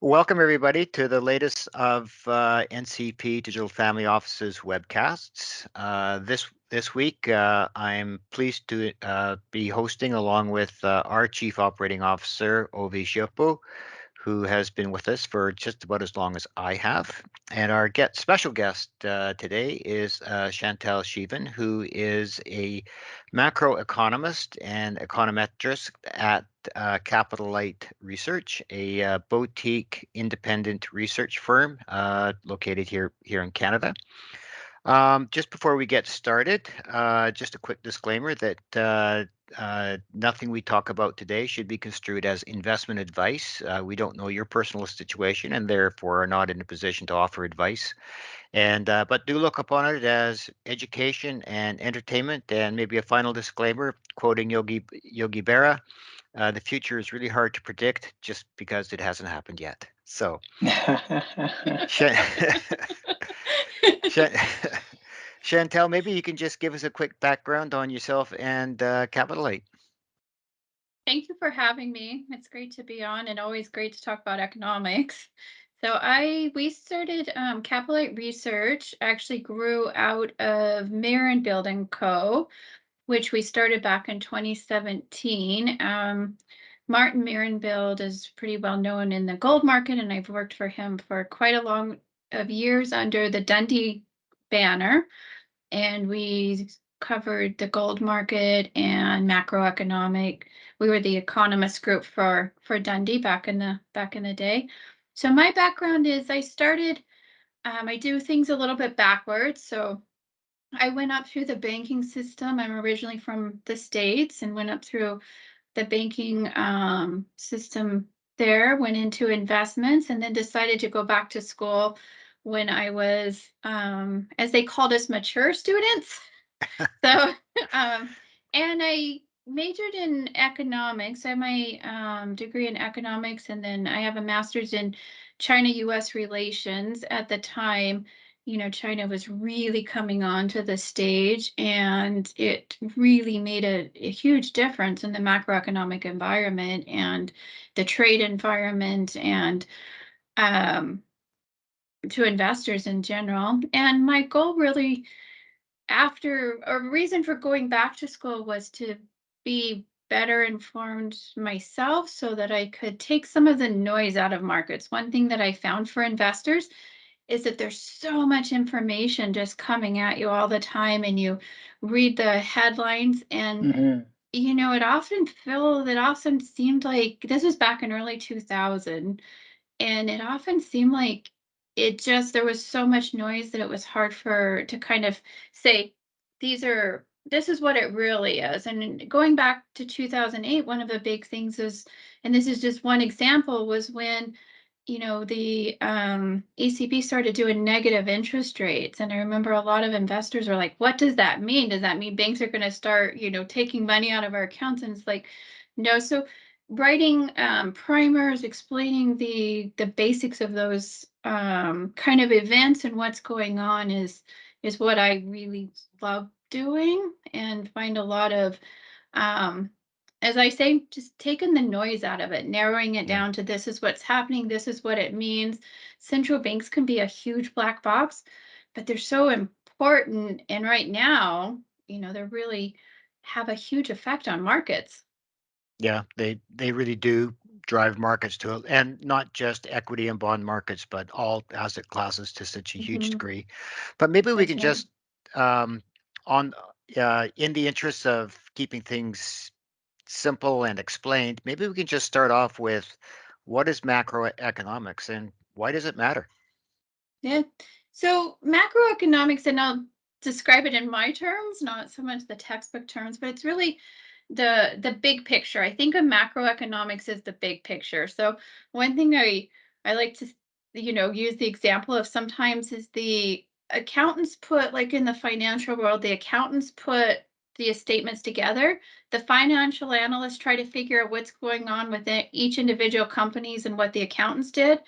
Welcome, everybody, to the latest of NCP Digital Family Office's webcasts. This week, I'm pleased to be hosting, along with our Chief Operating Officer, Ovi Shiopo, who has been with us for just about as long as I have. And our special guest today is Chantelle Schieven, who is a macroeconomist and econometrist at Capitalight Research, a boutique independent research firm located here in Canada. Just before we get started, just a quick disclaimer that nothing we talk about today should be construed as investment advice. We don't know your personal situation and therefore are not in a position to offer advice. And but do look upon it as education and entertainment. And maybe a final disclaimer, quoting Yogi Berra, the future is really hard to predict just because it hasn't happened yet. So, Shan- Shan- Chantel, maybe you can just give us a quick background on yourself and Capitalight. Thank you for having me. It's great to be on and always great to talk about economics. We started Capitalight Research actually grew out of Marin Build & Co., which we started back in 2017. Martin Marinbild is pretty well known in the gold market, and I've worked for him for quite a long of years under the Dundee banner. And we covered the gold market and macroeconomic. We were the economist group for Dundee back in the day. So my background is I do things a little bit backwards. So I went up through the banking system. I'm originally from the States and went up through the banking system there, went into investments, and then decided to go back to school when I was, as they called us, mature students. So, and I majored in economics. I have my degree in economics, and then I have a master's in China-US relations. At the time, China was really coming onto the stage, and it really made a huge difference in the macroeconomic environment and the trade environment and um, to investors in general. And my goal really after a reason for going back to school was to be better informed myself so that I could take some of the noise out of markets. One thing that I found for investors is that there's so much information just coming at you all the time, and you read the headlines, and Mhm. it often seemed like this was back in early 2000, and it often seemed like there was so much noise that it was hard for to kind of say this is what it really is. And going back to 2008, one of the big things is, and this is just one example, was when the ECB started doing negative interest rates. And I remember a lot of investors are like, what does that mean? Does that mean banks are going to start taking money out of our accounts? And it's like, no. So writing primers explaining the basics of those kind of events and what's going on is what I really love doing, and find a lot of um, as I say, just taking the noise out of it, narrowing it Yeah. down to this is what's happening, this is what it means. Central banks can be a huge black box, but they're so important. And right now, they really have a huge effect on markets. Yeah, they really do drive markets to it, and not just equity and bond markets, but all asset classes to such a huge Hmm. degree. But maybe we That's can right. just on in the interest of keeping things simple and explained, maybe we can just start off with what is macroeconomics and why does it matter? Yeah. So macroeconomics, and I'll describe it in my terms, not so much the textbook terms, but it's really the big picture. I think of macroeconomics as the big picture. So one thing I like to use the example of sometimes is the accountants put, like in the financial world, the accountants put the statements together. The financial analysts try to figure out what's going on within each individual companies and what the accountants did,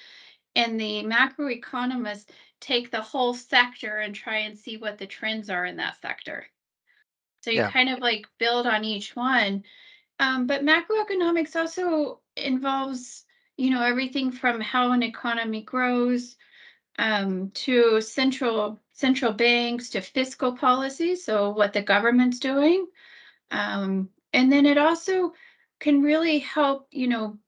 and the macroeconomists take the whole sector and try and see what the trends are in that sector. So you Yeah, kind of like build on each one. But macroeconomics also involves, everything from how an economy grows, to central banks, to fiscal policy, so what the government's doing. And then it also can really help,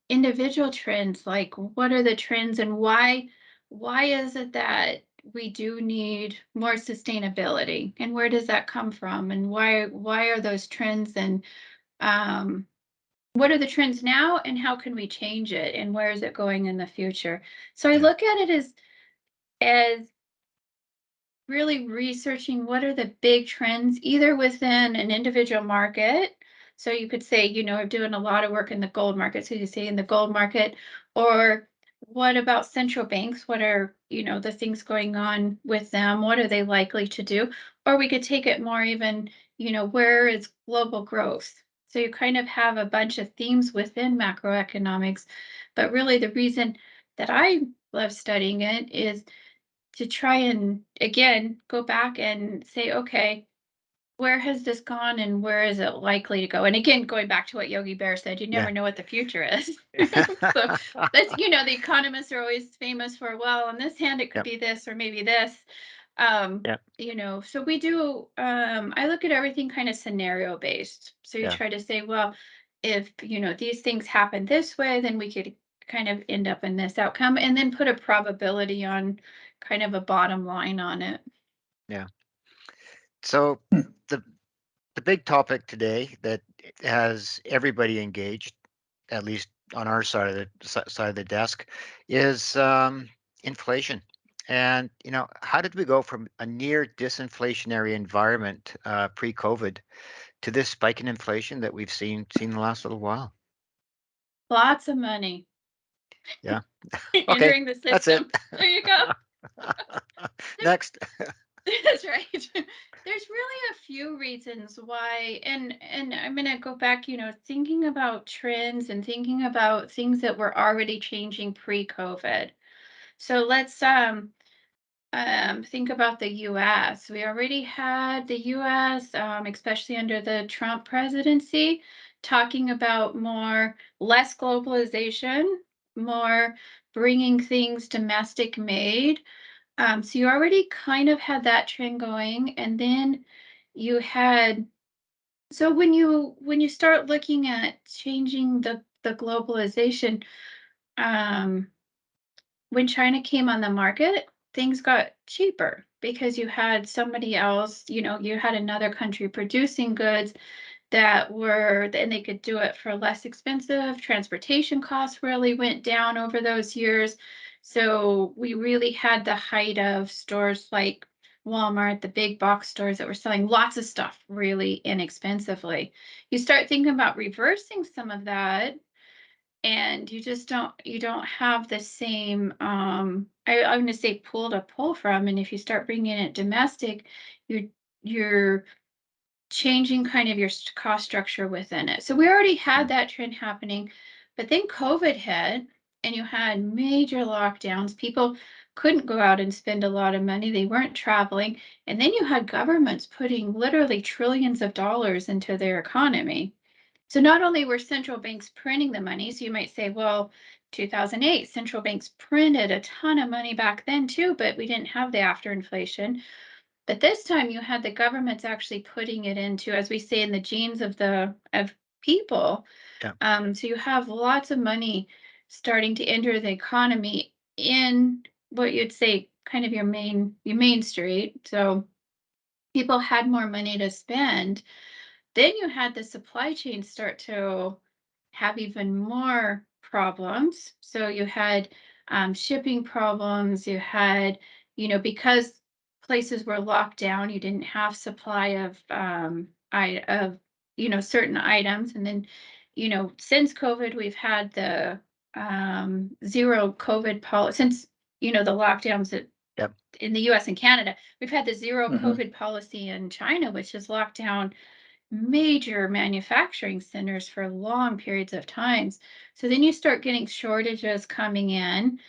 individual trends, like what are the trends and why is it that we do need more sustainability, and where does that come from, and why are those trends, and um, what are the trends now, and how can we change it, and where is it going in the future? So I Yeah. look at it as really researching what are the big trends either within an individual market. So you could say, I'm doing a lot of work in the gold market. So you say in the gold market, or what about central banks? What are, the things going on with them? What are they likely to do? Or we could take it more even, where is global growth? So you kind of have a bunch of themes within macroeconomics. But really the reason that I love studying it is to try and again go back and say, okay, where has this gone and where is it likely to go? And again, going back to what Yogi Bear said, you never Yeah. know what the future is. So that's, the economists are always famous for, well, on this hand, it could Yep. be this or maybe this. Yep. So we do, I look at everything kind of scenario based. So you Yeah. try to say, well, if, these things happen this way, then we could kind of end up in this outcome, and then put a probability on, kind of a bottom line on it. Yeah. So the the big topic today that has everybody engaged, at least on our side of the side of the desk, is inflation. And how did we go from a near disinflationary environment pre-COVID to this spike in inflation that we've seen the last little while? Lots of money Yeah. Okay, entering the that's it. system. There you go. Next. That's right. There's really a few reasons why, and I'm gonna go back, thinking about trends and thinking about things that were already changing pre-COVID. So let's think about the US. We already had the US, especially under the Trump presidency, talking about less globalization, more bringing things domestic made. So you already kind of had that trend going, and then you had, so when you start looking at changing the globalization, um, when China came on the market, things got cheaper because you had somebody else, you had another country producing goods and they could do it for less expensive. Transportation costs really went down over those years. So we really had the height of stores like Walmart, the big box stores that were selling lots of stuff really inexpensively. You start thinking about reversing some of that, and you don't have the same, I'm going to say, pool to pull from. And if you start bringing it domestic, you're changing kind of your cost structure within it. So we already had Mm. that trend happening, but then COVID hit, and you had major lockdowns. People couldn't go out and spend a lot of money. They weren't traveling. And then you had governments putting literally trillions of dollars into their economy. So not only were central banks printing the money, so you might say, well, 2008, central banks printed a ton of money back then too, but we didn't have the after inflation. But this time you had the governments actually putting it into, as we say, in the genes of people. Yeah. So you have lots of money starting to enter the economy in what you'd say kind of your main street. So people had more money to spend. Then you had the supply chain start to have even more problems. So you had shipping problems. You had, because places were locked down, you didn't have supply of certain items. And then, since COVID, we've had the zero COVID policy. Since the lockdowns Yep. in the U.S. and Canada, we've had the zero Mhm. COVID policy in China, which has locked down major manufacturing centers for long periods of times. So then you start getting shortages coming in.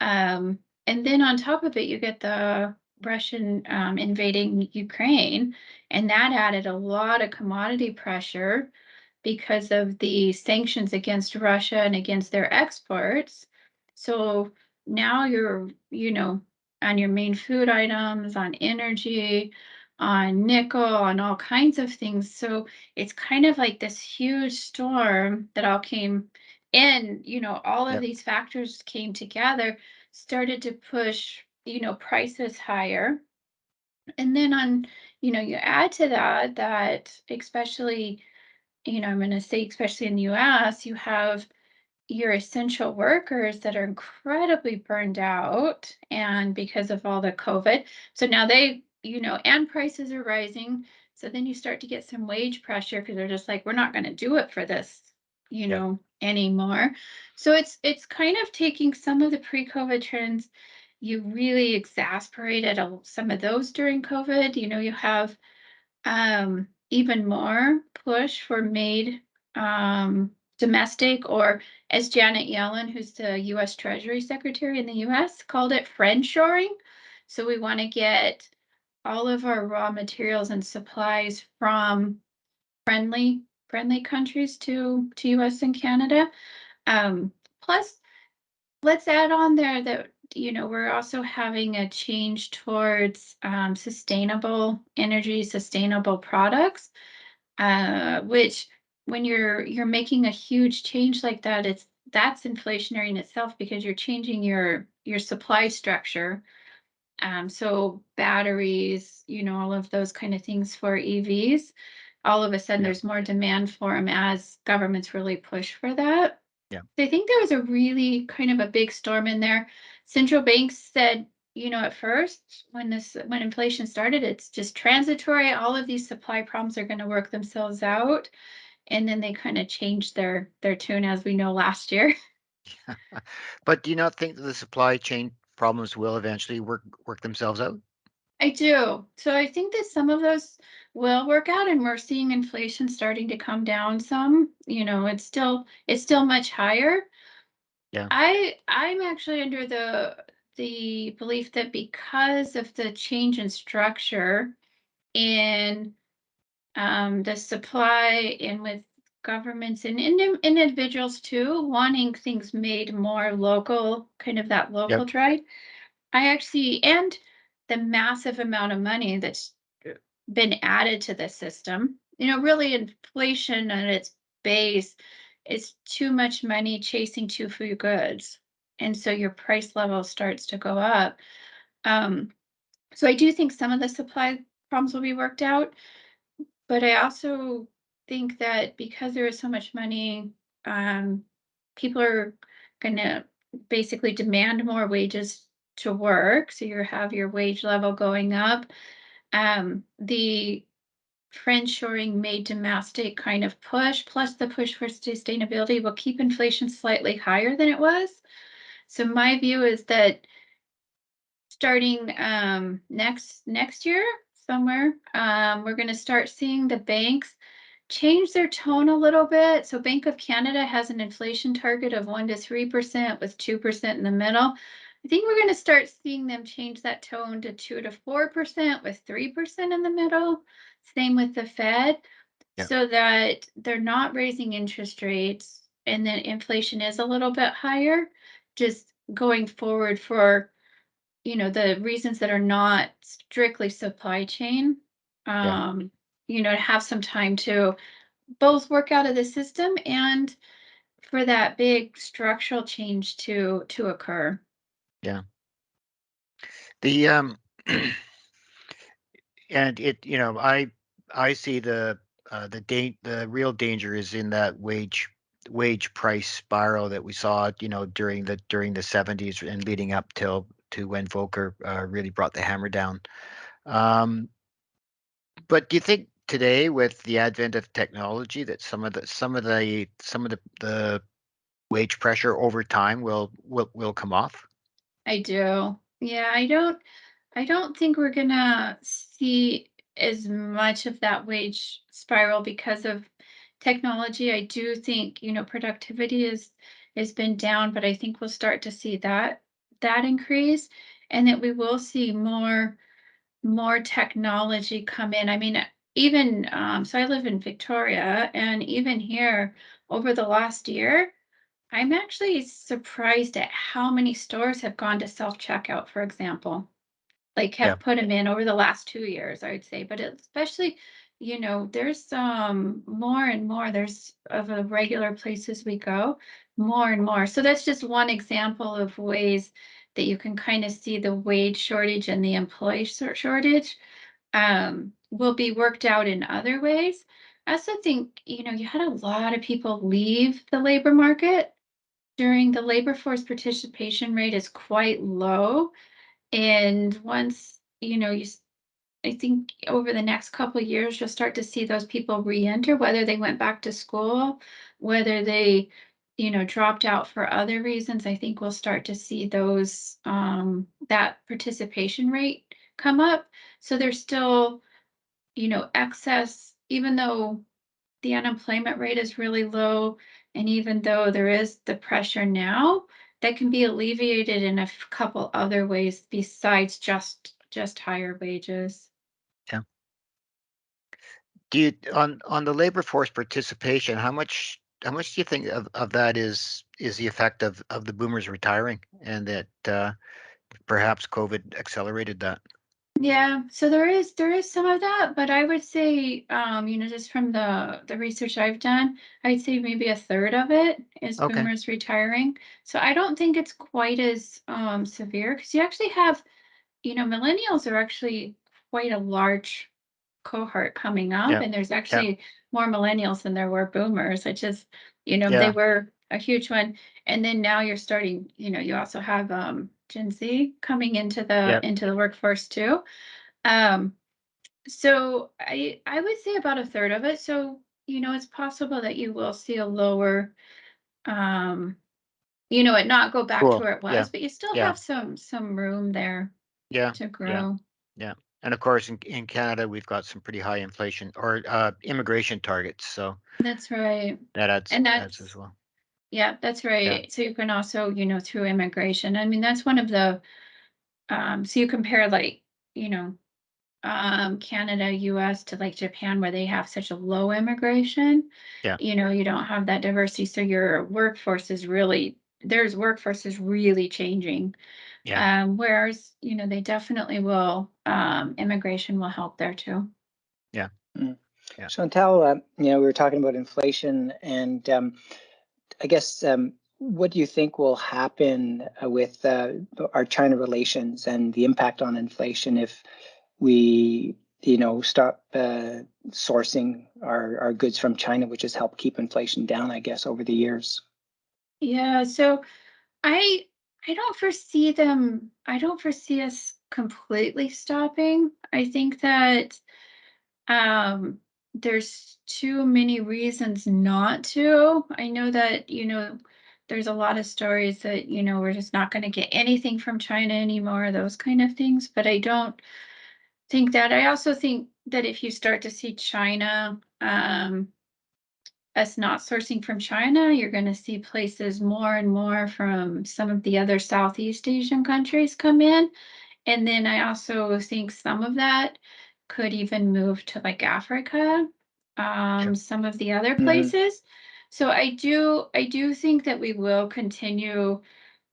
Um, and then on top of it, you get the Russian invading Ukraine, and that added a lot of commodity pressure. because of the sanctions against Russia and against their exports. So now you're, on your main food items, on energy, on nickel, on all kinds of things. So it's kind of like this huge storm that all came in, all of Yep. these factors came together, started to push, prices higher. And then you add to that especially, I'm going to say, especially in the US, you have your essential workers that are incredibly burned out and because of all the COVID. So now and prices are rising. So then you start to get some wage pressure because they're just like, we're not going to do it for this, Yep. anymore. So it's kind of taking some of the pre-COVID trends. You really exasperated some of those during COVID. You have even more push for made domestic, or as Janet Yellen, who's the US Treasury Secretary in the US, called it friendshoring. So we want to get all of our raw materials and supplies from friendly countries to US and Canada. Plus, let's add on there that we're also having a change towards sustainable energy, sustainable products, which when you're making a huge change like that, that's inflationary in itself because you're changing your supply structure. So batteries, all of those kind of things for EVs, all of a sudden Yep. there's more demand for them as governments really push for that. Yep. So I think there was a really kind of a big storm in there. Central banks said, at first when inflation started, it's just transitory. All of these supply problems are going to work themselves out. And then they kind of changed their tune, as we know, last year. But do you not think that the supply chain problems will eventually work themselves out? I do. So I think that some of those will work out, and we're seeing inflation starting to come down some. It's still much higher. Yeah. I'm actually under the belief that because of the change in structure in the supply, and with governments and individuals too wanting things made more local, kind of that local Yep. drive. I actually, and the massive amount of money that's been added to the system. Really, inflation at its base is too much money chasing too few goods. And so your price level starts to go up. Um, so I do think some of the supply problems will be worked out, but I also think that because there is so much money, um, people are going to basically demand more wages to work. So you have your wage level going up. The friendshoring made domestic kind of push, plus the push for sustainability, will keep inflation slightly higher than it was. So my view is that starting next year somewhere, we're going to start seeing the banks change their tone a little bit. So Bank of Canada has an inflation target of 1 to 3% with 2% in the middle. I think we're going to start seeing them change that tone to 2 to 4% with 3% in the middle. Same with the Fed, Yep. so that they're not raising interest rates and then inflation is a little bit higher, just going forward for the reasons that are not strictly supply chain. Yeah. To have some time to both work out of the system and for that big structural change to occur. Yeah. The and I see the real danger is in that wage price spiral that we saw, during the 70s and leading up till to when Volcker really brought the hammer down. Um, but do you think today, with the advent of technology, that some of the wage pressure over time will come off? I do. Yeah, I don't think we're gonna see as much of that wage spiral because of technology. I do think, productivity has been down, but I think we'll start to see that increase, and that we will see more technology come in. I mean, even so I live in Victoria, and even here over the last year, I'm actually surprised at how many stores have gone to self-checkout, for example. Like, Yeah. have put them in over the last 2 years, I would say, but especially, there's, more and more there's of the regular places we go, more and more. So that's just one example of ways that you can kinda see the wage shortage and the employee shortage, will be worked out in other ways. I also think, you had a lot of people leave the labor market during the labor force participation rate is quite low. And once, I think over the next couple of years, you'll start to see those people re-enter, whether they went back to school, whether they, dropped out for other reasons. I think we'll start to see those that participation rate come up. So there's still, excess, even though the unemployment rate is really low, and even though there is the pressure now, that can be alleviated in a couple other ways besides just higher wages. Yeah. Do you on the labor force participation, how much do you think of that is the effect of the boomers retiring and that perhaps COVID accelerated that? Yeah, so there is some of that, but I would say, just from the research I've done, I'd say maybe a third of it is Okay. boomers retiring. So I don't think it's quite as severe because you actually have, millennials are actually quite a large cohort coming up, Yeah. and there's Yeah. actually more millennials than there were boomers. It just, they Yeah. were a huge one. And then now you're starting, you also have Gen Z coming Yeah. into the workforce too. Um, so I would say about a third of it. So, it's possible that you will see a lower um, it not go back to Cool. where it Yeah. was, but you still Yeah. have some room there Yeah. to Yeah. grow. Yeah. And of course, in Canada, we've got some pretty high inflation or immigration targets, so That's right. that adds And adds as that's well. Yeah, that's Yeah. right. So you can also, through immigration. I mean, that's one of the so you compare like, you know, Canada, US to like Japan where they have such a low immigration. Yeah. You don't have that diversity. So your workforce is really There's workforce is really changing. Yeah. Whereas, they definitely will immigration will help there too. Yeah. Mm. Yeah. Chantal, we were talking about inflation, and I guess what do you think will happen with our China relations and the impact on inflation if we, stop sourcing our goods from China, which has helped keep inflation down, I guess, over the years? Yeah, so I I don't foresee us completely stopping. I think that um there's too many reasons not to. I know that, there's a lot of stories that, we're just not going to get anything from China anymore, those kind of things, but I don't think that. I also think that if you start to see China us not sourcing from China, you're going to see places more and more from some of the other Southeast Asian countries come in. And then I also think some of that could even move to like Africa, Sure. some of the other Hmm. places. So I do think that we will continue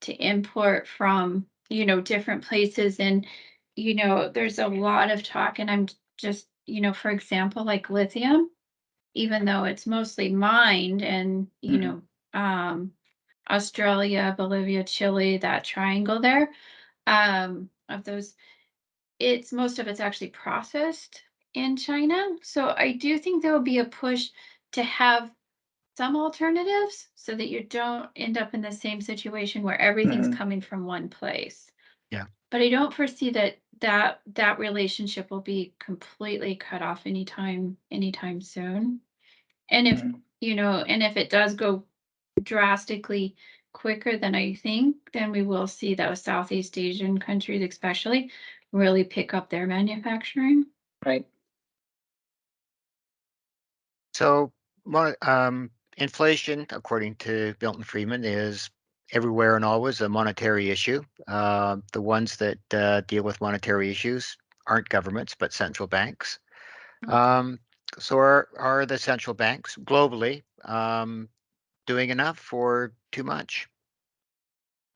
to import from, different places. And, there's a lot of talk, and I'm just, for example, like lithium, even though it's mostly mined and, Hmm. Australia, Bolivia, Chile, that triangle there, of those, most of it's actually processed in China. So I do think there will be a push to have some alternatives so that you don't end up in the same situation where everything's Hmm. coming from one place. Yeah. But I don't foresee that relationship will be completely cut off anytime soon. And if, Hmm. and if it does go drastically quicker than I think, then we will see those Southeast Asian countries, especially, really pick up their manufacturing. Right. So, inflation, according to Milton Friedman, is everywhere and always a monetary issue. The ones that deal with monetary issues aren't governments, but central banks. So are the central banks globally doing enough or too much?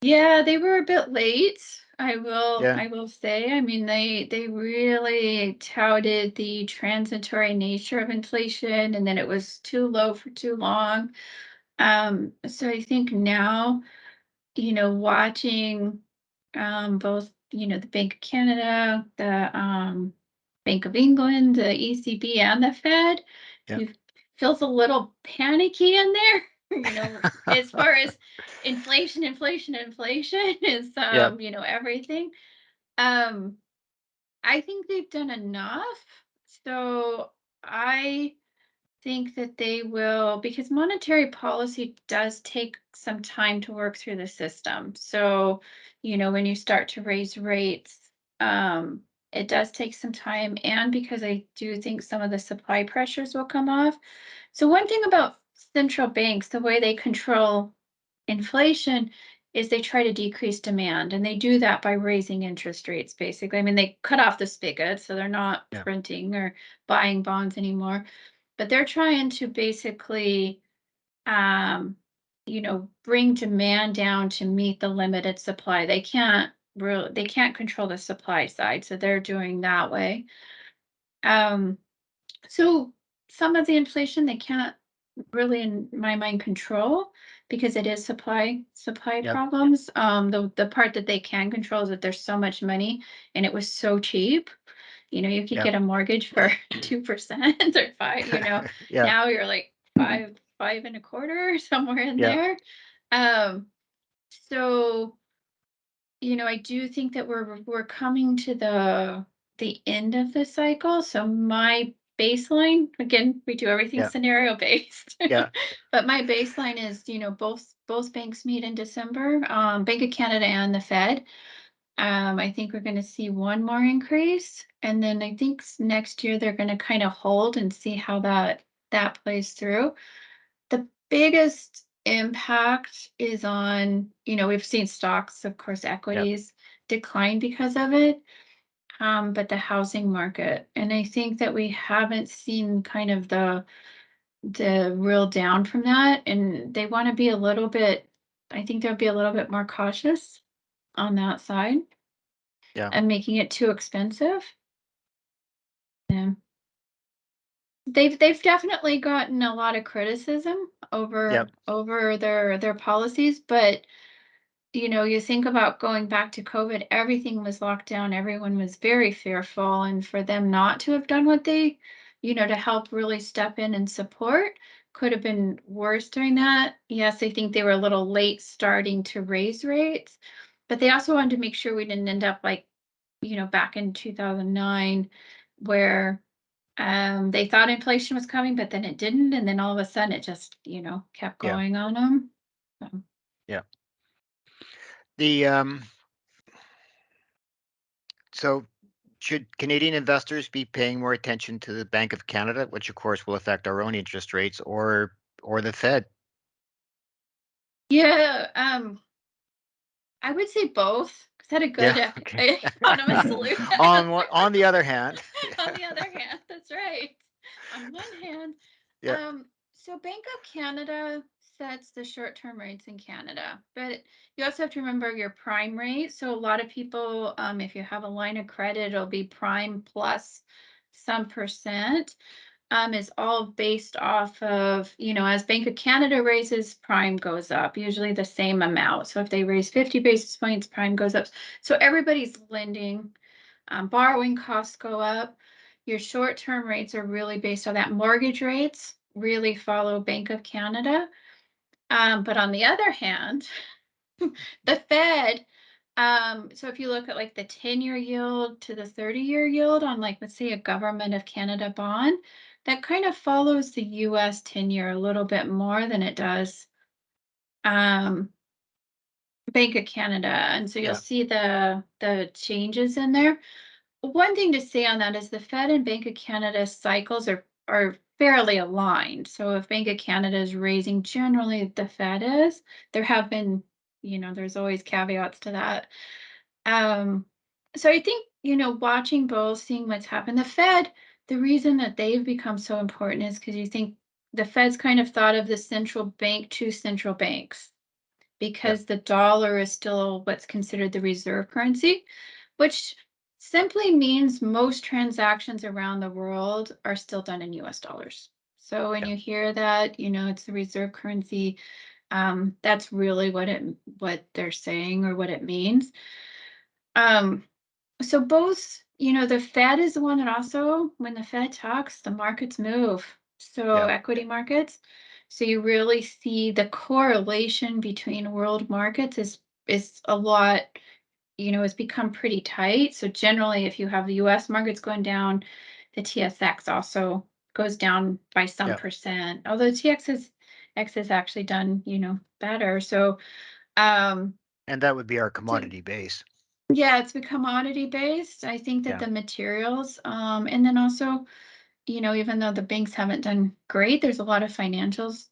Yeah, they were a bit late. Yeah, I will say. I mean, they really touted the transitory nature of inflation, and then it was too low for too long. So I think now, watching both, the Bank of Canada, the Bank of England, the ECB, and the Fed, yeah, it feels a little panicky in there. As far as inflation is, yeah, everything. Um, I think they've done enough. So I think that they will, because monetary policy does take some time to work through the system. So, when you start to raise rates, it does take some time. And because I do think some of the supply pressures will come off. So, one thing about central banks, the way they control inflation is they try to decrease demand, and they do that by raising interest rates, basically. I mean, they cut off the spigot, so they're not yeah, printing or buying bonds anymore, but they're trying to basically um bring demand down to meet the limited supply. They can't control the supply side, so they're doing that way. Um so some of the inflation they can't really, in my mind, control, because it is supply yeah, problems. The part that they can control is that there's so much money and it was so cheap. You could yeah, get a mortgage for 2% or five. yeah, Now you're like five and a quarter, somewhere in yeah, there. Um, so I do think that we're coming to the end of the cycle. So my baseline, again, we do everything yeah, scenario based, yeah, but my baseline is, both banks meet in December, Bank of Canada and the Fed. I think we're going to see one more increase, and then I think next year they're going to kind of hold and see how that plays through. The biggest impact is on, we've seen stocks, of course, yeah, equities decline because of it, but the housing market. And I think that we haven't seen kind of the real down from that. And they want to be a little bit, I think they'll be a little bit more cautious on that side yeah, and making it too expensive. Yeah. They've definitely gotten a lot of criticism yeah, over their policies, but you think about going back to COVID, everything was locked down, everyone was very fearful, and for them not to have done what they, to help really step in and support, could have been worse during that. Yes, I think they were a little late starting to raise rates, but they also wanted to make sure we didn't end up like, back in 2009, where they thought inflation was coming, but then it didn't, and then all of a sudden it just, kept yeah, going on them. yeah. The so should Canadian investors be paying more attention to the Bank of Canada, which of course will affect our own interest rates, or the Fed? Yeah, I would say both, because I had a Yeah, good okay. economist salute On the answer. other hand, On the other hand, that's right. On one hand, yeah, so Bank of Canada sets the short-term rates in Canada, but you also have to remember your prime rate. So a lot of people, if you have a line of credit, it'll be prime plus some percent. Is all based off of, as Bank of Canada raises, prime goes up, usually the same amount. So if they raise 50 basis points, prime goes up. So everybody's lending, borrowing costs go up. Your short-term rates are really based on that. Mortgage rates really follow Bank of Canada. But on the other hand, the Fed, so if you look at like the 10-year yield to the 30-year yield on, like, let's say a Government of Canada bond, that kind of follows the US 10-year a little bit more than it does um, Bank of Canada. And so you'll yeah, see the changes in there. One thing to say on that is the Fed and Bank of Canada cycles are fairly aligned. So if Bank of Canada is raising, generally the Fed is. There have been, there's always caveats to that. Um, so I think, watching both, seeing what's happened. The Fed, the reason that they've become so important is because you think the Fed's kind of thought of the central bank to central banks, because the dollar is still what's considered the reserve currency, which simply means most transactions around the world are still done in US dollars. So when Yeah. you hear that, it's the reserve currency, that's really what they're saying or what it means. So both, the Fed is the one that also, when the Fed talks, the markets move. So Yeah. equity markets. So you really see the correlation between world markets is a lot, it's become pretty tight. So generally, if you have the US markets going down, the TSX also goes down by some Yeah. percent. Although X has actually done, better. So um And that would be our so commodity base. yeah, it's a commodity based. I think that Yeah. the materials, and then also, even though the banks haven't done great, there's a lot of financials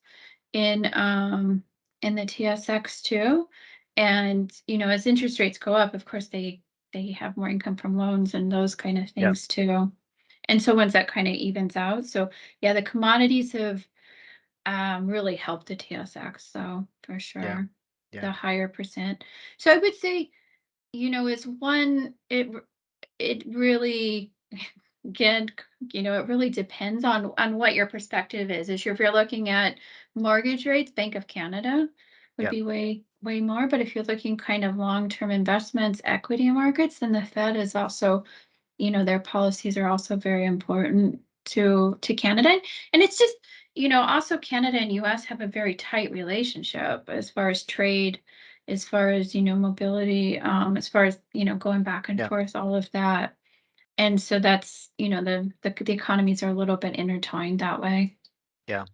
in the TSX too. And, as interest rates go up, of course they have more income from loans and those kind of Yeah. things too. And so once that kind of evens out. So yeah, the commodities have really helped the TSX. So for Yeah. sure, Yeah. the higher percent. So I would say, is one, it really, again, it really depends on what your perspective is. If you're looking at mortgage rates, Bank of Canada would Yeah. be way more. But if you're looking kind of long-term investments, equity markets, then the Fed is also, their policies are also very important to Canada. And it's just, also Canada and US have a very tight relationship as far as trade, as far as, mobility, as far as, going back and Yeah. forth, all of that. And so that's, the economies are a little bit intertwined that way. Yeah.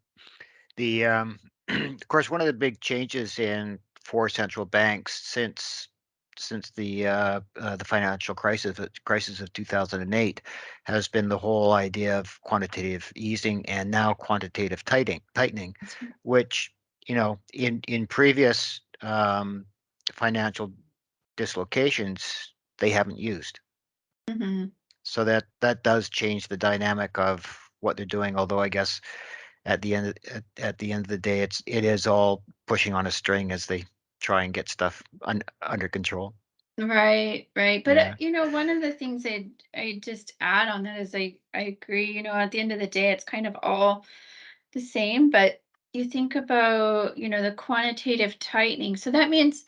The of course, one of the big changes in for central banks since the financial crisis of 2008 has been the whole idea of quantitative easing and now quantitative tightening, That's right. which in previous financial dislocations they haven't used. Mhm. So that does change the dynamic of what they're doing. Although I guess at the end of the day, it is all pushing on a string as they try and get stuff under control. Right, right. But Yeah. one of the things I just add on that is I agree, at the end of the day it's kind of all the same, but you think about, the quantitative tightening. So that means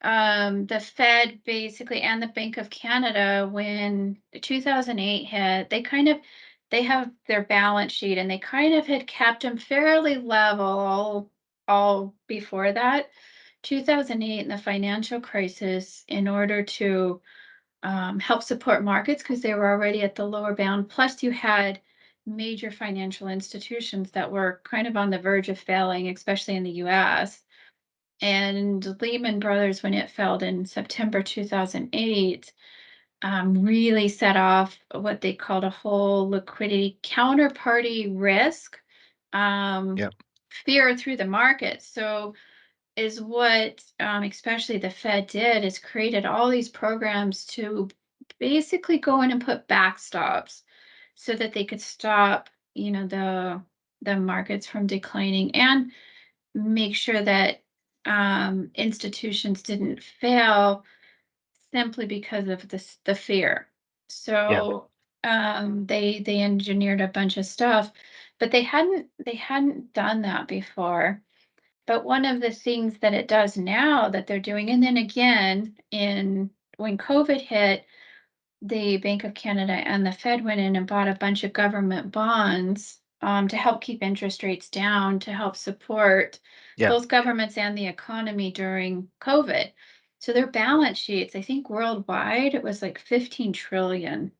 the Fed basically and the Bank of Canada, when the 2008 hit, they have their balance sheet and they kind of had kept them fairly level all before that. 2008 and the financial crisis, in order to help support markets because they were already at the lower bound. Plus, you had major financial institutions that were kind of on the verge of failing, especially in the US. And Lehman Brothers, when it failed in September 2008, really set off what they called a whole liquidity counterparty risk um, Yeah. fear through the market. So is what especially the Fed did, is created all these programs to basically go in and put backstops so that they could stop, the markets from declining and make sure that institutions didn't fail simply because of the fear. Yeah. So they engineered a bunch of stuff, but they hadn't done that before. But one of the things that it does now that they're doing, and then again, when COVID hit, the Bank of Canada and the Fed went in and bought a bunch of government bonds to help keep interest rates down, to help support Yeah. both governments and the economy during COVID. So their balance sheets, I think worldwide, it was like 15 trillion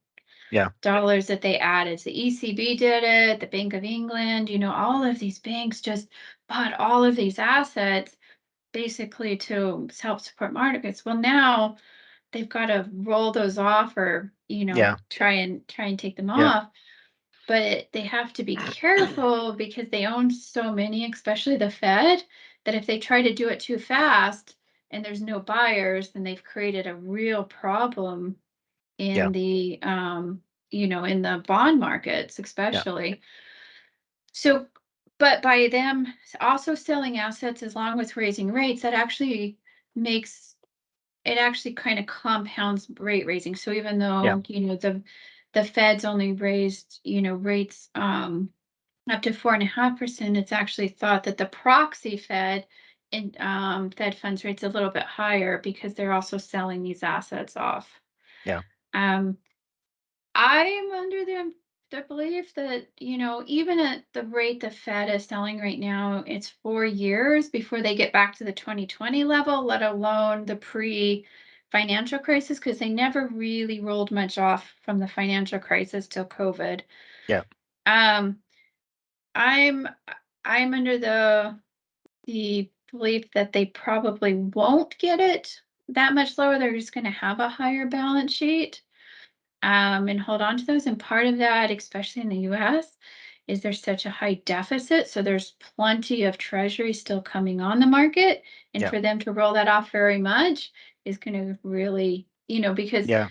Yeah. dollars that they added. The ECB did it, the Bank of England, all of these banks just bought all of these assets basically to help support markets. Well, now they've got to roll those off or, Yeah. try and take them Yeah. off. But they have to be careful because they own so many, especially the Fed, that if they try to do it too fast and there's no buyers, then they've created a real problem Yeah. in the you know, in the bond markets, especially. So, but by them also selling assets along with raising rates, that actually makes it actually kind of compounds rate raising. So even though, you know, the Fed's only raised, you know, rates up to 4.5%, it's actually thought that the proxy Fed and Fed funds rate's a little bit higher because they're also selling these assets off. Yeah. I'm under the belief that, you know, even at the rate the Fed is selling right now, it's 4 years before they get back to the 2020 level, let alone the pre-financial crisis, because they never really rolled much off from the financial crisis till COVID. Yeah. Um, I'm I'm under the belief that they probably won't get it that much lower. They're just going to have a higher balance sheet. And hold on to those. And part of that, especially in the US, is there's such a high deficit. So there's plenty of treasury still coming on the market. And Yeah. for them to roll that off very much is going to really, you know, because Yeah.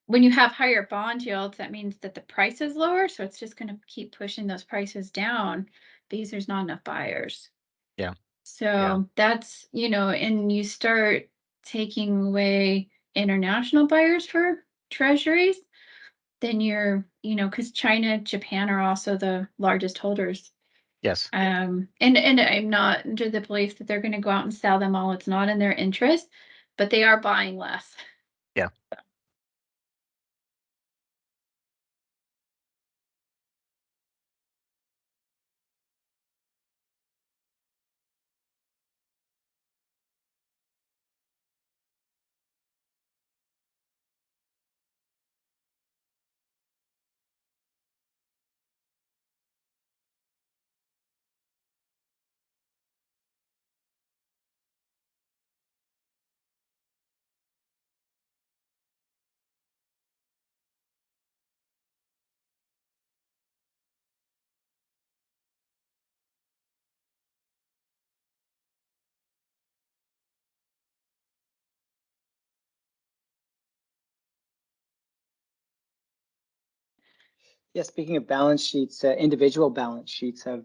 when you have higher bond yields, that means that the price is lower. So it's just going to keep pushing those prices down because there's not enough buyers. Yeah. So that's, you know, and you start taking away international buyers for treasuries, then you're, you know, because China, Japan are also the largest holders. Yes. And I'm not under the belief that they're going to go out and sell them all. It's not in their interest, but they are buying less. Yeah. Yeah, speaking of balance sheets, individual balance sheets have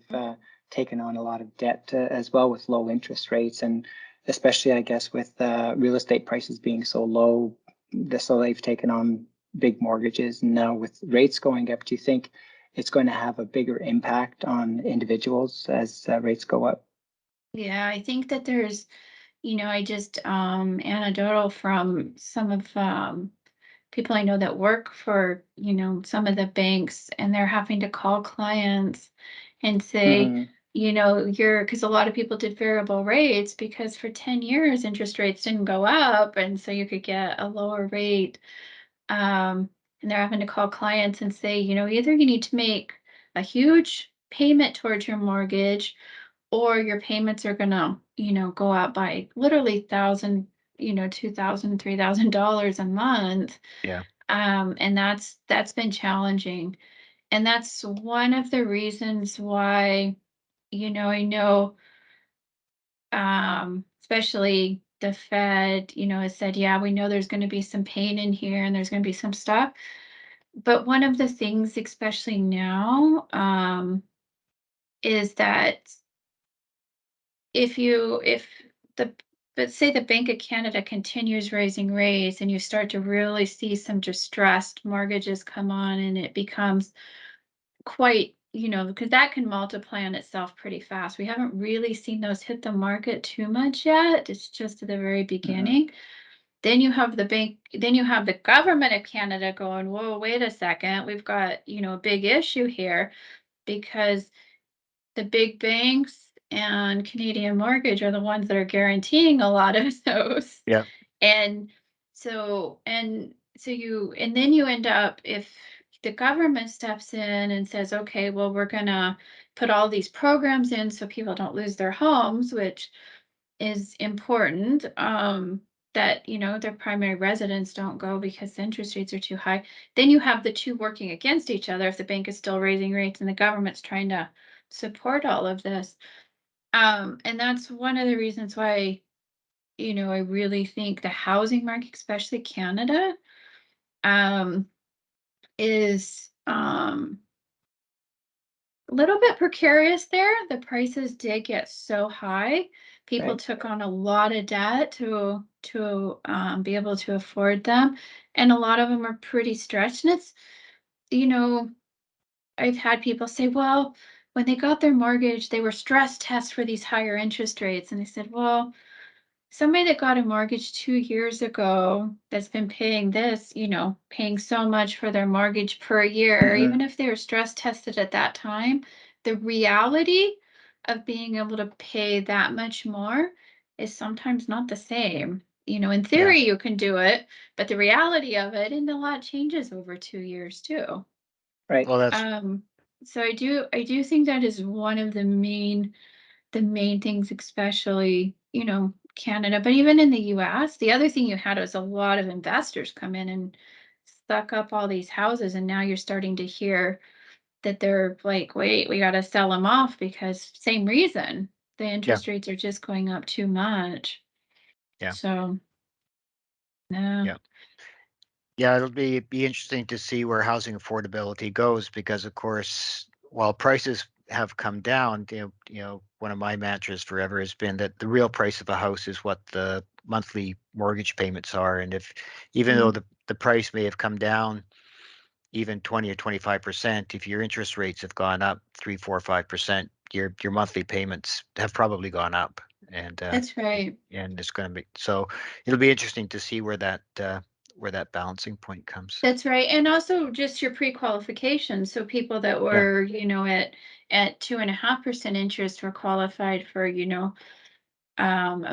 taken on a lot of debt as well with low interest rates, and especially, I guess, with real estate prices being so low, so they've taken on big mortgages. And now with rates going up, do you think it's going to have a bigger impact on individuals as rates go up? Yeah, I think that there's, you know, I just anecdotal from some of people I know that work for, you know, some of the banks, and they're having to call clients and say, Mm-hmm. you know, because a lot of people did variable rates because for 10 years interest rates didn't go up. And so you could get a lower rate. And they're having to call clients and say, you know, either you need to make a huge payment towards your mortgage or your payments are gonna, you know, go out by literally thousand, you know, $2,000, $3,000 a month. Yeah. And that's been challenging. And that's one of the reasons why, you know, I know, especially the Fed, you know, has said, yeah, we know there's going to be some pain in here and there's going to be some stuff. But one of the things, especially now, is that if the but say the Bank of Canada continues raising rates and you start to really see some distressed mortgages come on and it becomes quite, you know, because that can multiply on itself pretty fast. We haven't really seen those hit the market too much yet. It's just at the very Mm-hmm. beginning. Then you have then you have the government of Canada going, whoa, wait a second, we've got, you know, a big issue here because the big banks and Canadian Mortgage are the ones that are guaranteeing a lot of those. Yeah. And and then you end up, if the government steps in and says, okay, well, we're gonna put all these programs in so people don't lose their homes, which is important, that, you know, their primary residents don't go because the interest rates are too high. Then you have the two working against each other if the bank is still raising rates and the government's trying to support all of this. And that's one of the reasons why, you know, I really think the housing market, especially Canada, is a little bit precarious there. The prices did get so high. People Right. took on a lot of debt to be able to afford them, and a lot of them are pretty stretched. And it's, you know, I've had people say, well, when they got their mortgage, they were stress tests for these higher interest rates. And I said, well, somebody that got a mortgage 2 years ago that's been paying this, paying so much for their mortgage per year, Mhm. even if they were stress tested at that time, the reality of being able to pay that much more is sometimes not the same. In Yeah. theory, you can do it, but the reality of it, and a lot changes over 2 years too. Right. Well, that's So I do think that is one of the main things, especially, Canada, but even in the US. The other thing you had was a lot of investors come in and suck up all these houses. And now you're starting to hear that they're like, wait, we got to sell them off because same reason. The yeah, interest rates are just going up too much. yeah, So, yeah, yeah. Yeah, it'll be interesting to see where housing affordability goes because, of course, while prices have come down, one of my mantras forever has been that the real price of a house is what the monthly mortgage payments are, and if even though mm, the price may have come down even 20 or 25%, if your interest rates have gone up 3, 4, 5%, your monthly payments have probably gone up, and that's right. it's going to be so. It'll be interesting to see where that balancing point comes. That's right. And also just your pre-qualification. So people that Yeah, were, at 2.5% interest were qualified for, $1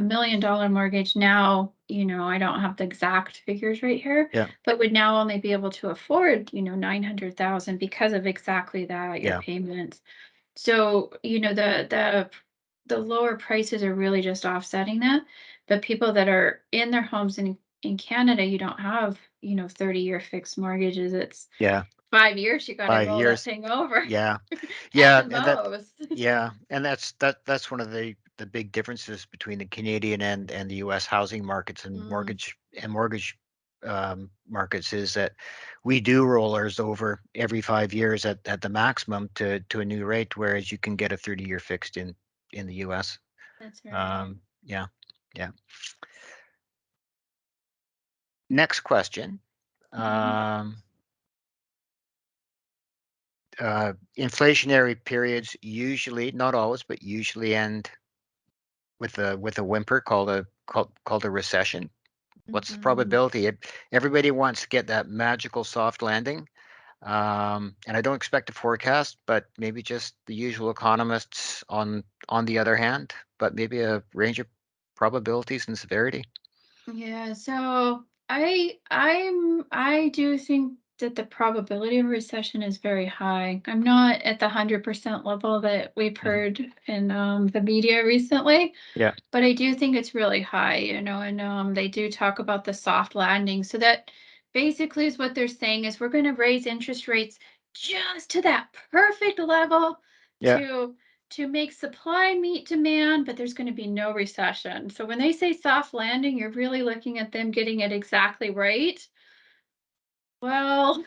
million mortgage. Now, I don't have the exact figures right here, yeah, but would now only be able to afford, 900,000 because of exactly that, your yeah, payments. So, the lower prices are really just offsetting that. But people that are in their homes in Canada, you don't have, 30-year fixed mortgages. It's yeah. 5 years, you got to roll that 5 years. thing over Yeah, at yeah, the and that most. yeah, and that's one of the big differences between the Canadian and the U.S. housing markets and Mm, mortgage markets is that we do roll ours over every 5 years at the maximum to a new rate, whereas you can get a 30-year fixed in the U.S. that's right. Yeah, yeah. Next question. Mhm. Um, Inflationary periods usually, not always, but usually end with a whimper called a recession. What's the Mhm. probability? Everybody wants to get that magical soft landing, and I don't expect a forecast, but maybe just the usual economists on the other hand, but maybe a range of probabilities and severity. Yeah, so I do think that the probability of recession is very high. I'm not at the 100% level that we've Mhm. heard in the media recently, Yeah, but I do think it's really high, and they do talk about the soft landing. So that basically is what they're saying is we're going to raise interest rates just to that perfect level yeah, to make supply meet demand, but there's going to be no recession. So when they say soft landing, you're really looking at them getting it exactly right. Well,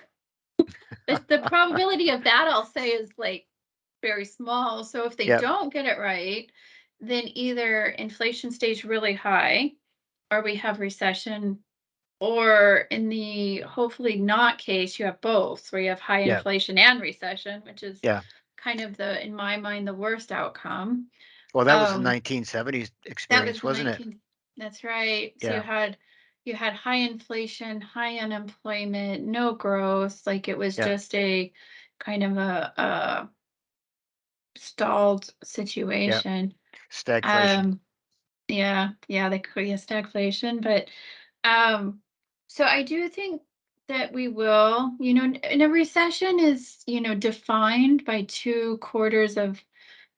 the probability of that, I'll say, is like very small. So if they yeah, don't get it right, then either inflation stays really high, or we have recession, or in the hopefully not case, you have both, where you have high yeah, inflation and recession, which is yeah. kind of in my mind, the worst outcome. Well, that was the Um, 1970s that was experience, the wasn't it? 19. That's right. So you Yeah, had high inflation, high unemployment, no growth. Like it was yeah, just a kind of a stalled yeah. situation. Stagflation. Um, yeah, the Korea stagflation. But um, so I do think that we will, in a recession is, defined by 2 quarters of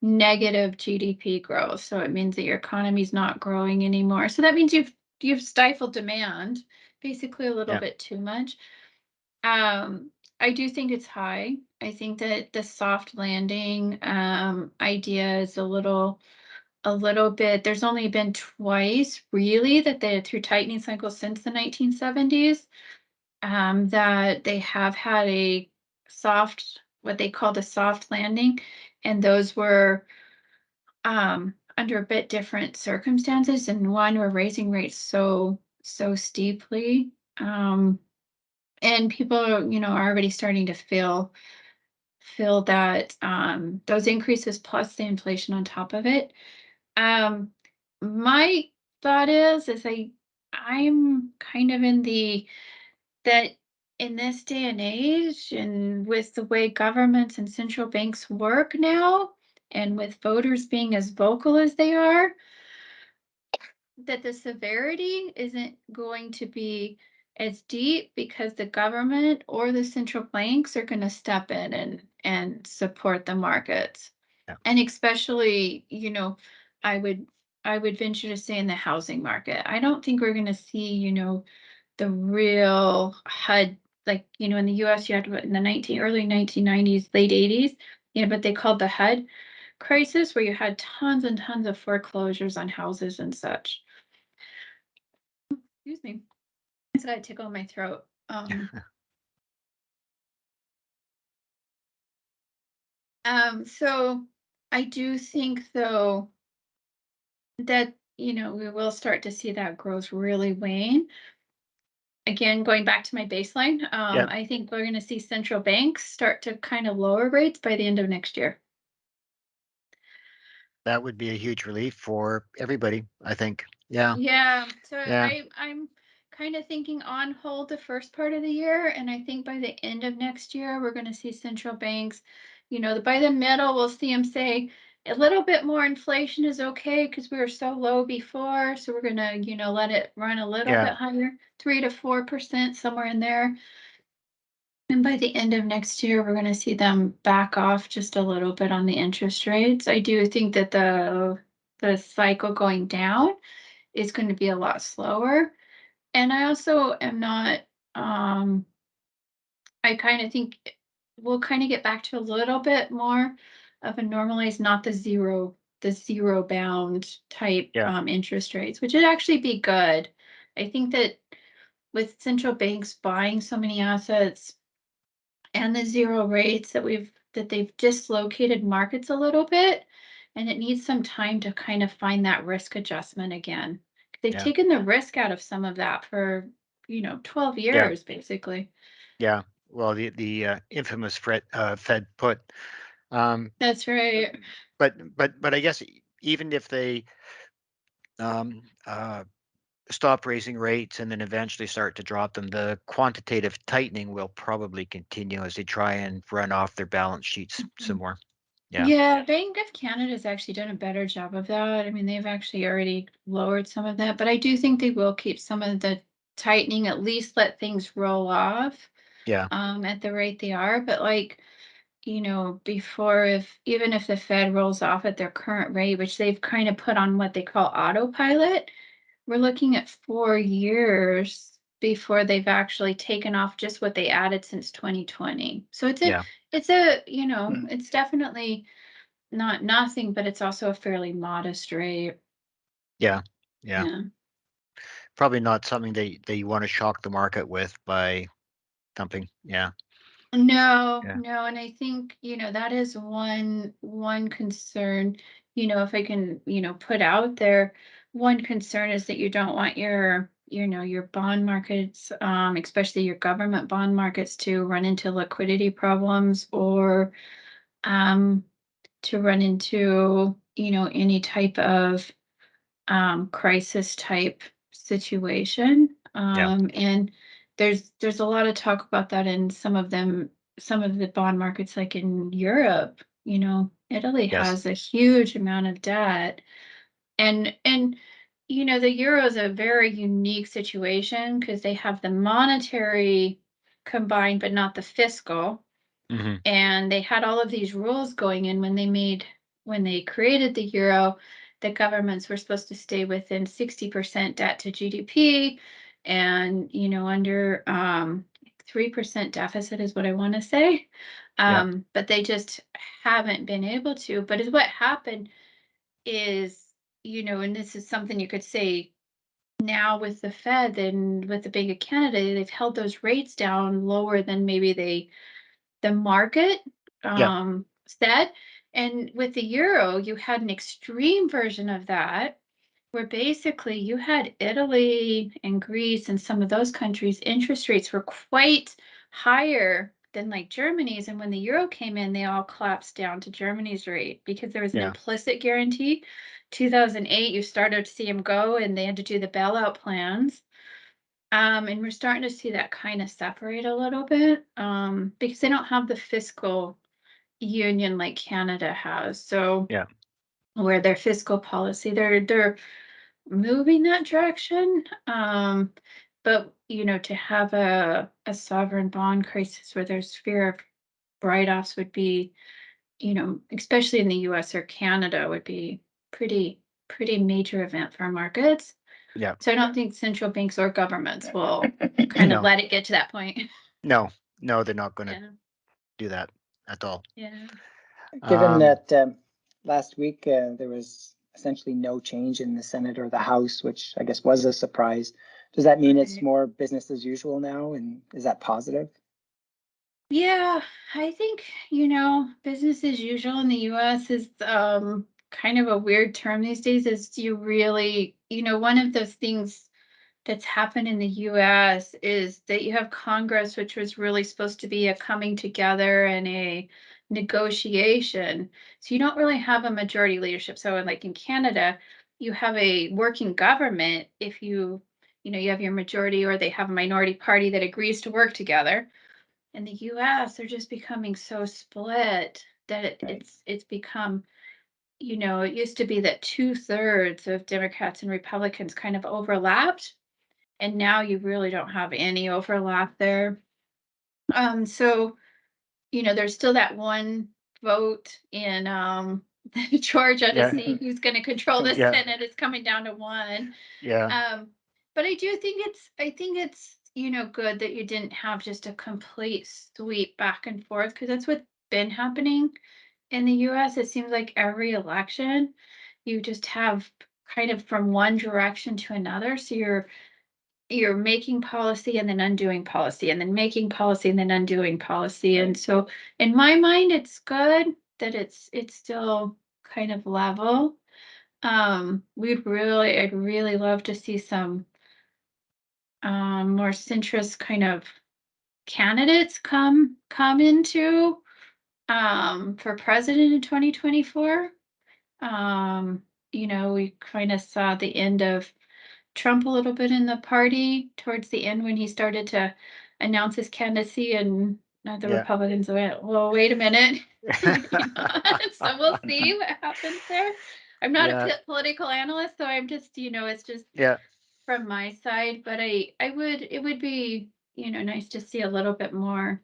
negative GDP growth. So it means that your economy's not growing anymore. So that means you've stifled demand, basically a little Yeah, bit too much. Um, I do think it's high. I think that the soft landing idea is a little bit. There's only been twice really that they through tightening cycles since the 1970s that they have had a what they called a soft landing, and those were under a bit different circumstances. And one, we're raising rates so steeply, and people are already starting to feel that those increases plus the inflation on top of it. My thought is I'm kind of in that in this day and age, and with the way governments and central banks work now, and with voters being as vocal as they are, that the severity isn't going to be as deep, because the government or the central banks are going to step in and support the markets. Yeah. And especially, I would venture to say in the housing market. I don't think we're going to see, the real HUD, like, in the US you had in the early 1990s, late 80s, but they called the HUD crisis, where you had tons and tons of foreclosures on houses and such. Excuse me. I just got a tickle in my throat. So I do think, though, that, we will start to see that growth really wane. Again, going back to my baseline, Yeah. I think we're going to see central banks start to kind of lower rates by the end of next year. That would be a huge relief for everybody, I think. Yeah. Yeah. So Yeah. I'm kind of thinking on hold the first part of the year, and I think by the end of next year we're going to see central banks, by the middle we'll see them say a little bit more inflation is okay because we were so low before, so we're going to let it run a little Yeah. bit higher, 3 to 4%, somewhere in there. And by the end of next year, we're going to see them back off just a little bit on the interest rates. I do think that the cycle going down is going to be a lot slower. And I also am not, I kind of think we'll kind of get back to a little bit more of a normalized, not the zero bound type Yeah. interest rates, which would actually be good. I think that with central banks buying so many assets and the zero rates that they've dislocated markets a little bit, and it needs some time to kind of find that risk adjustment again. They've Yeah. taken the risk out of some of that for 12 Yeah. years basically. Yeah. Well, the infamous Fed put. That's right. But I guess even if they um, stop raising rates and then eventually start to drop them, the quantitative tightening will probably continue as they try and run off their balance sheets some more. Yeah. Yeah, Bank of Canada's actually done a better job of that. I mean, they've actually already lowered some of that, but I do think they will keep some of the tightening, at least let things roll off Yeah. at the rate they are. But before, even if the Fed rolls off at their current rate, which they've kind of put on what they call autopilot, we're looking at 4 years before they've actually taken off just what they added since 2020. So Yeah. it's definitely not nothing, but it's also a fairly modest rate. Yeah. Yeah. Yeah. Probably not something that you want to shock the market with by dumping. Yeah. No, Yeah. no, and I think, that is one concern, if I can, put out there, one concern is that you don't want your bond markets, especially your government bond markets, to run into liquidity problems, or to run into, any type of crisis type situation. Yeah. And there's a lot of talk about that in some of the bond markets, like in Europe. Italy Yes. has a huge amount of debt, and the euro is a very unique situation because they have the monetary combined, but not the fiscal. Hmm. And they had all of these rules going in when they created the euro, that governments were supposed to stay within 60% debt to GDP, and under 3% deficit is what I want to say. Yeah. But they just haven't been able to. But is what happened is, and this is something you could say now with the Fed and with the Bank of Canada, they've held those rates down lower than maybe they the market Yeah. said. And with the euro, you had an extreme version of that, where basically you had Italy and Greece and some of those countries, interest rates were quite higher than like Germany's. And when the euro came in, they all collapsed down to Germany's rate because there was an Yeah. implicit guarantee. 2008, you started to see them go, and they had to do the bailout plans. And we're starting to see that kind of separate a little bit, because they don't have the fiscal union like Canada has. So Yeah. where their fiscal policy, they're moving that direction. But to have a sovereign bond crisis where there's fear of write-offs would be, especially in the US or Canada, would be pretty major event for our markets. Yeah. So I don't think central banks or governments will kind of No. let it get to that point. No. No, they're not going to Yeah. do that at all. Yeah. Given Um, that last week there was essentially no change in the Senate or the House, which I guess was a surprise, does that mean it's Right. more business as usual now? And is that positive? Yeah, I think, business as usual in the US is kind of a weird term these days. Is you really, one of those things that's happened in the US is that you have Congress, which was really supposed to be a coming together and a negotiation. So you don't really have a majority leadership. So like in Canada, you have a working government if you have your majority, or they have a minority party that agrees to work together. In the US, they're just becoming so split that Right. it's become, it used to be that 2/3 of Democrats and Republicans kind of overlapped, and now you really don't have any overlap there. So there's still that one vote in Georgia to yeah. see who's going to control the Yeah. Senate. It's coming down to one. Yeah. Um, but I think it's good that you didn't have just a complete sweep back and forth, because that's what's been happening in the US. It seems like every election you just have kind of from one direction to another. So you're making policy and then undoing policy and then making policy and then undoing policy. And so in my mind, it's good that it's still kind of level. I'd really love to see some more centrist kind of candidates come into for president in 2024. We kind of saw the end of Trump a little bit in the party towards the end when he started to announce his candidacy, and the Yeah. Republicans went, "Well, wait a minute." So we'll see what happens there. I'm not a Yeah. political analyst, so I'm just, it's just Yeah. from my side. But it would be, nice to see a little bit more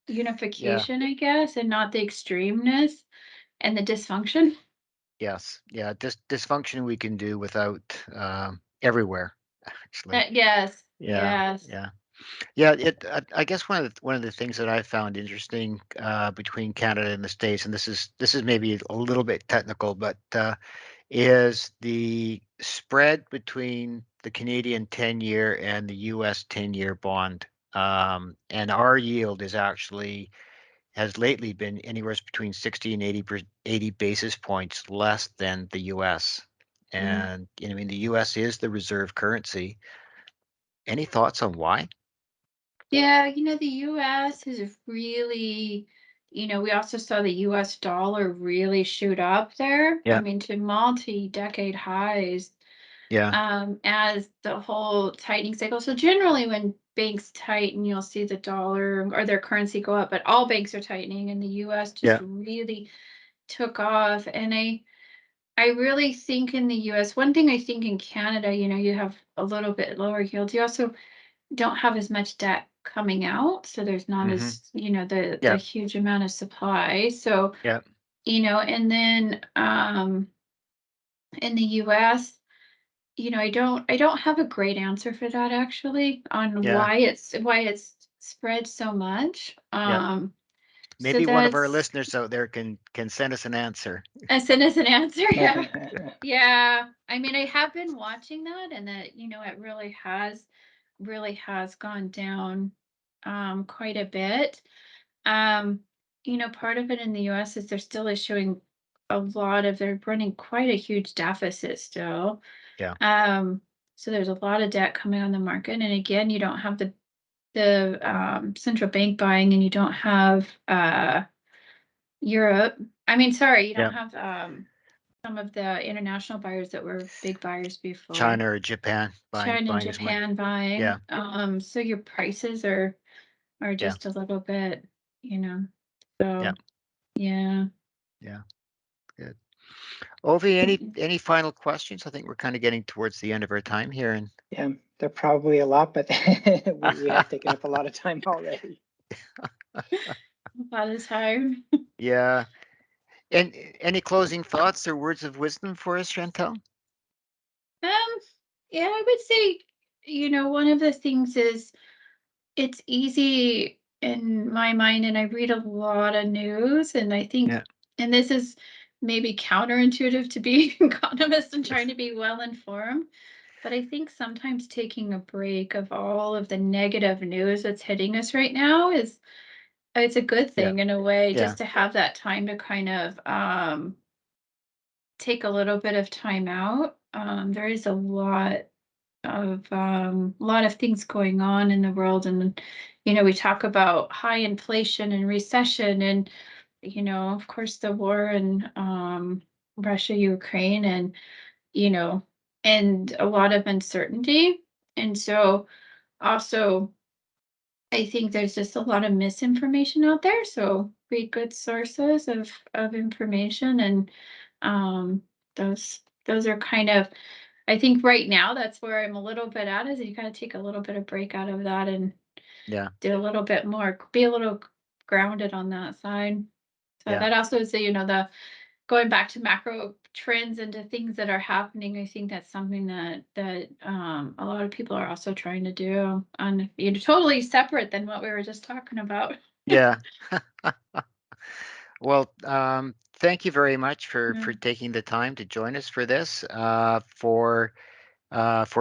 Yeah. unification, I guess, and not the extremeness and the dysfunction. Yes. Yeah. Dysfunction we can do without everywhere, actually. Yes, Yeah. yes. Yeah. Yeah. I guess one of the things that I found interesting between Canada and the States, and this is maybe a little bit technical, but is the spread between the Canadian 10-year and the US 10-year bond. And our yield is actually has lately been anywhere between 60 and 80 basis points less than the US. Mm. And I mean, the US is the reserve currency. Any thoughts on why? Yeah, the US is really, we also saw the US dollar really shoot up there. I Yeah, mean, to multi-decade highs, yeah, as the whole tightening cycle. So generally when banks tighten, you'll see the dollar or their currency go up, but all banks are tightening, and the US just yeah, really took off. And I really think in the US, one thing I think in Canada, you have a little bit lower yields. You also don't have as much debt coming out, so there's not hmm, as the yeah, huge amount of supply. So yeah, and then in the US, I don't have a great answer for that actually on yeah, why it's spread so much. yeah. So Maybe one of our that's listeners out there can send us an answer. as an answer. Yeah. Yeah, I mean, I have been watching that, and that it really has gone down quite a bit. Part of it in the US is they're still issuing they're running quite a huge deficit still. Yeah. So there's a lot of debt coming on the market. And again, you don't have the central bank buying, and you don't have Europe. Sorry, you Yeah. don't have some of the international buyers that were big buyers before. China or Japan China and buying as much. Japan buying. Yeah. So your prices are just a little bit, So Yeah. yeah. Good. Ovi, any final questions? I think we're kind of getting towards the end of our time here, and Yeah, there are probably a lot, but we have taken up a lot of time already. A lot of time. yeah. And any closing thoughts or words of wisdom for us, Chantelle? Yeah, I would say, one of the things is it's easy in my mind, and I read a lot of news, and I think, Yeah. and this is maybe counterintuitive to being an economist and trying to be well informed, but I think sometimes taking a break of all of the negative news that's hitting us right now it's a good thing in a way, Yeah. just to have that time to kind of take a little bit of time out. There is a lot of things going on in the world, and we talk about high inflation and recession, and of course the war in Russia, Ukraine, and and a lot of uncertainty. And so also I think there's just a lot of misinformation out there, so read good sources of information. And um those are kind of, I think right now that's where I'm a little bit at, is you gotta take a little bit of break out of that and Yeah. do a little bit more, be a little grounded on that side. So Yeah. that also is the going back to macro trends and to things that are happening. I think that's something that a lot of people are also trying to do, on totally separate than what we were just talking about. Yeah. Well, thank you very much for Yeah. taking the time to join us for this. For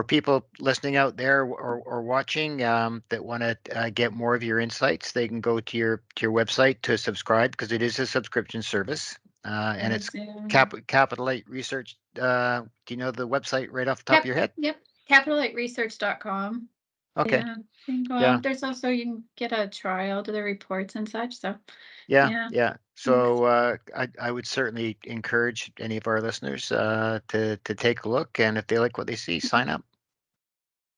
people listening out there or watching that want to get more of your insights, they can go to your website to subscribe, because it is a subscription service, and it's Capitalight Research. Do you know the website right off the top of your head? Yep. Capitalightresearch.com. Okay. Yeah. You can go Yeah. out. There's also, you can get a trial to the reports and such. So Yeah. yeah. Yeah. So I would certainly encourage any of our listeners to take a look, and if they like what they see, sign up.